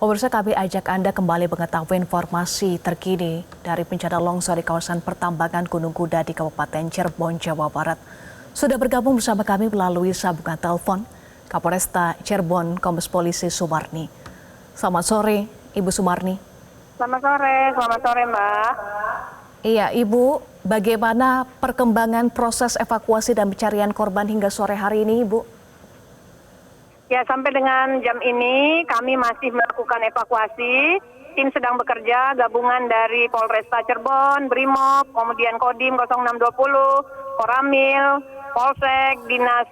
Pemirsa, kami ajak Anda kembali mengetahui informasi terkini dari bencana longsor di kawasan pertambangan Gunung Kuda di Kabupaten Cirebon, Jawa Barat. Sudah bergabung bersama kami melalui sambungan telepon Kapolresta Cirebon, Kombes Polisi Sumarni. Selamat sore, Ibu Sumarni. Selamat sore Mbak. Iya, Ibu, bagaimana perkembangan proses evakuasi dan pencarian korban hingga sore hari ini, Ibu? Ya, sampai dengan jam ini kami masih melakukan evakuasi. Tim sedang bekerja, gabungan dari Polresta Cirebon, Brimob, kemudian Kodim 0620, Koramil, Polsek, Dinas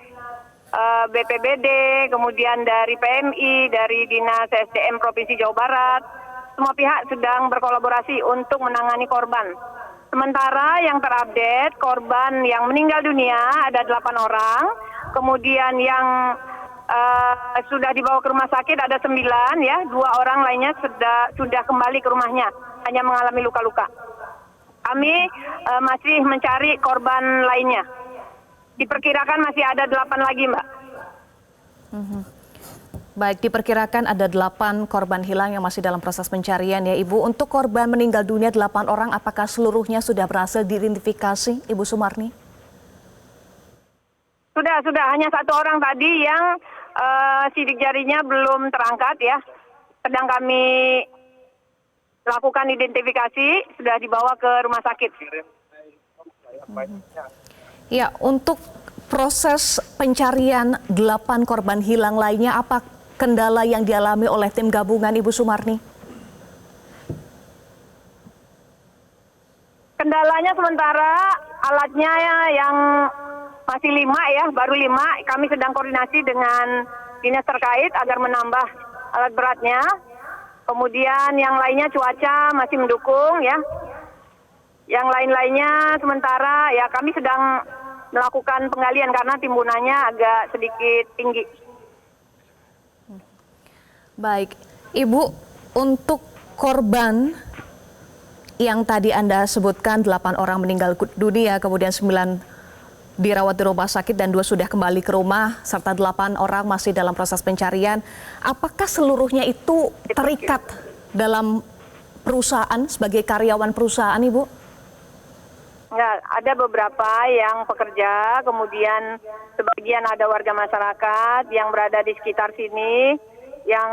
BPBD, kemudian dari PMI, dari Dinas SDM Provinsi Jawa Barat. Semua pihak sedang berkolaborasi untuk menangani korban. Sementara yang terupdate, korban yang meninggal dunia ada 8 orang, kemudian yang sudah dibawa ke rumah sakit ada 9 ya, 2 orang lainnya sudah kembali ke rumahnya, hanya mengalami luka-luka. Kami masih mencari korban lainnya. Diperkirakan masih ada 8 lagi, Mbak. Baik, diperkirakan ada 8 korban hilang yang masih dalam proses pencarian ya, Ibu. Untuk korban meninggal dunia 8 orang, apakah seluruhnya sudah berhasil diidentifikasi, Ibu Sumarni? Sudah. Hanya 1 orang tadi yang sidik jarinya belum terangkat ya. Sedang kami lakukan identifikasi, sudah dibawa ke rumah sakit. Ya, untuk proses pencarian 8 korban hilang lainnya, apa kendala yang dialami oleh tim gabungan, Ibu Sumarni? Kendalanya sementara alatnya yang masih 5 ya, baru 5. Kami sedang koordinasi dengan dinas terkait agar menambah alat beratnya. Kemudian yang lainnya cuaca masih mendukung ya. Yang lain-lainnya sementara ya kami sedang melakukan penggalian karena timbunannya agak sedikit tinggi. Baik, Ibu, untuk korban yang tadi Anda sebutkan 8 orang meninggal dunia, kemudian 9 dirawat di rumah sakit dan 2 sudah kembali ke rumah, serta 8 orang masih dalam proses pencarian. Apakah seluruhnya itu terikat dalam perusahaan sebagai karyawan perusahaan, Ibu? Enggak, ada beberapa yang pekerja, kemudian sebagian ada warga masyarakat yang berada di sekitar sini, yang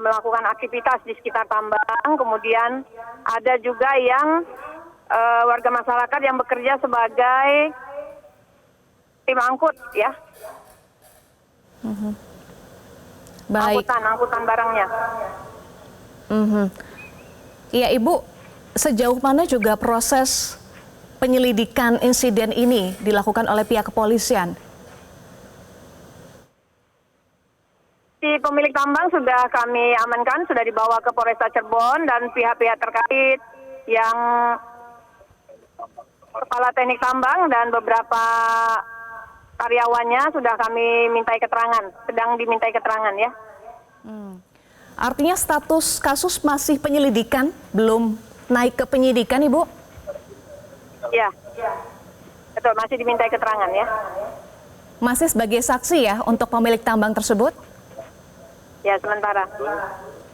melakukan aktivitas di sekitar tambang, kemudian ada juga yang warga masyarakat yang bekerja sebagai tim angkut ya. Baik. Angkutan barangnya. Iya, Ibu, sejauh mana juga proses penyelidikan insiden ini dilakukan oleh pihak kepolisian? Si pemilik tambang sudah kami amankan, sudah dibawa ke Polresta Cirebon dan pihak-pihak terkait yang kepala teknik tambang dan beberapa karyawannya sudah kami mintai keterangan, sedang dimintai keterangan ya. Artinya status kasus masih penyelidikan, belum naik ke penyidikan, Ibu? Ya, betul, masih dimintai keterangan ya. Masih sebagai saksi ya untuk pemilik tambang tersebut? Ya, sementara.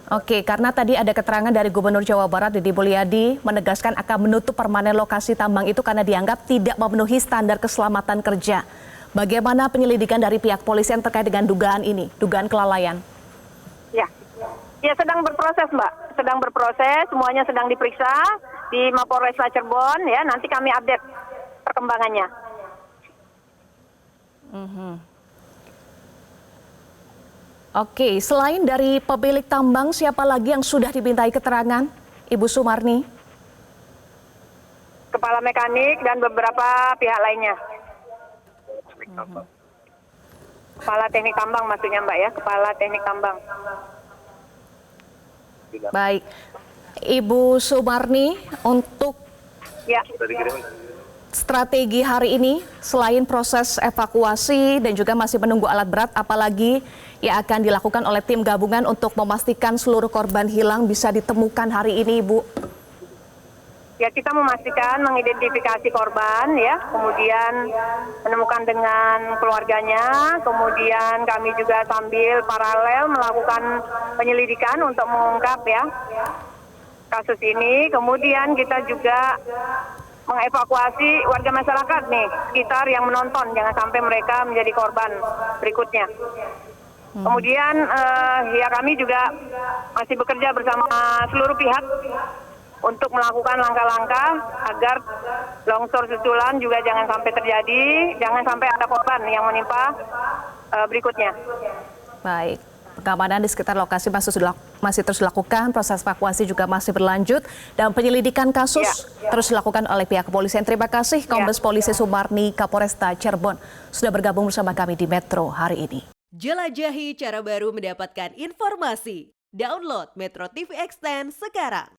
Oke, karena tadi ada keterangan dari Gubernur Jawa Barat Deddy Mulyadi menegaskan akan menutup permanen lokasi tambang itu karena dianggap tidak memenuhi standar keselamatan kerja. Bagaimana penyelidikan dari pihak polisian terkait dengan dugaan ini, dugaan kelalaian? Ya sedang berproses, Mbak. Sedang berproses, semuanya sedang diperiksa di Mapolresta Cirebon ya. Nanti kami update perkembangannya. Oke, selain dari pemilik tambang, siapa lagi yang sudah dimintai keterangan, Ibu Sumarni? Kepala mekanik dan beberapa pihak lainnya. Kepala teknik tambang maksudnya, Mbak ya, kepala teknik tambang. Baik, Ibu Sumarni, untuk strategi hari ini selain proses evakuasi dan juga masih menunggu alat berat, apalagi yang akan dilakukan oleh tim gabungan untuk memastikan seluruh korban hilang bisa ditemukan hari ini, Ibu? Ya, kita memastikan mengidentifikasi korban ya, kemudian menemukan dengan keluarganya, kemudian kami juga sambil paralel melakukan penyelidikan untuk mengungkap ya kasus ini. Kemudian kita juga mengevakuasi warga masyarakat nih sekitar yang menonton, jangan sampai mereka menjadi korban berikutnya. Kemudian ya kami juga masih bekerja bersama seluruh pihak untuk melakukan langkah-langkah agar longsor susulan juga jangan sampai terjadi, jangan sampai ada korban yang menimpa berikutnya. Baik, pengamanan di sekitar lokasi masih terus dilakukan, proses evakuasi juga masih berlanjut, dan penyelidikan kasus terus dilakukan oleh pihak kepolisian. Terima kasih Kombes Polisi Sumarni Kapolresta Cirebon sudah bergabung bersama kami di Metro hari ini. Jelajahi cara baru mendapatkan informasi. Download Metro TV Extend sekarang.